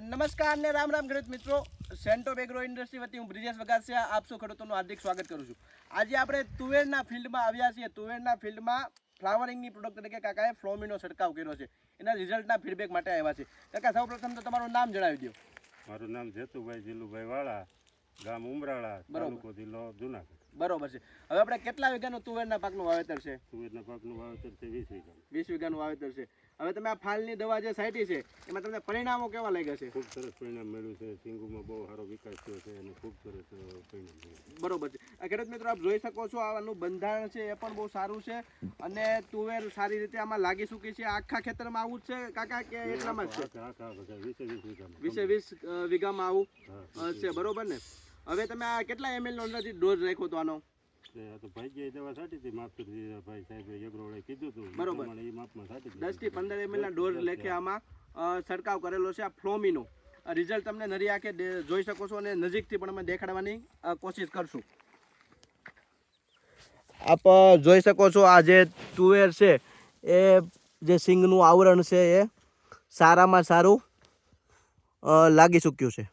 નમસ્કાર ને રામ રામ ખેડૂત મિત્રો, સેન્ટોપ એગ્રો ઇન્ડસ્ટ્રી વતી હું બ્રિજેશ વગાસિયા આપ સૌ ખેડૂતોનું હાર્દિક સ્વાગત કરું છું. આજે આપણે તુવેરના ફિલ્ડમાં આવ્યા છીએ. તુવેરના ફિલ્ડમાં ફ્લાવરિંગની પ્રોડક્ટ તરીકે કાકાએ ફ્લોમીનો છંટકાવ કર્યો છે. એના રિઝલ્ટના ફીડબેક માટે આવ્યા છે. કાકા, સૌપ્રથમ તો તમારું નામ જણાવી દો. મારું નામ જેતુભાઈ જીલુભાઈ વાળા, ગામ ઉમરાળા, તાલુકો જિલ્લો જુનાગઢ. બરોબર છે. હવે આપણે કેટલા વીઘાનું તુવેરના પાકનું વાવેતર છે? તુવેરના પાકનું વાવેતર છે 20 વીઘા. 20 વીઘાનું વાવેતર છે. હવે તમે આ ફાલની દવા જે છાંટી છે એમાં તમને પરિણામો કેવા લાગ્યા છે? ખૂબ સરસ પરિણામ મળ્યું છે. સિંગુમાં બહુ સારો વિકાસ થયો છે અને ખૂબ સરસ પરિણામ મળ્યું છે. બરોબર છે. આ ખેડૂત મિત્રો આપ જોઈ શકો છો, આનું બંધારણ છે એ પણ બહુ સારું છે અને તુવેર સારી રીતે આમાં લાગી ચૂકી છે. આખા ખેતરમાં આવું જ છે કાકા કે એટલામાં જ છે? આખા બધા 20 વીઘામાં 20 વીઘામાં આવું છે. બરોબર ને? હવે તમે આ કેટલા ml નો અંદાજિત ડોઝ રાખ્યો તો આનો? તો ભાઈ દવા છાંટી હતી માપથી ભાઈ સાહેબ એગ્રોવાળાએ કીધું હતું બરોબર. એ માપમાં છાંટી 10 થી 15 ml ના ડોઝ લેખે આમાં છંટકાવ કરેલો છે. આ ફ્લોમીનો રિઝલ્ટ તમને નરી આંખે જોઈ શકો છો અને નજીકથી પણ અમે દેખાડવાની કોશિશ કરશું. આપ જોઈ શકો છો આ જે તુવેર છે એ જે સિંગનું આવરણ છે એ સારામાં સારું લાગી ચૂક્યું છે.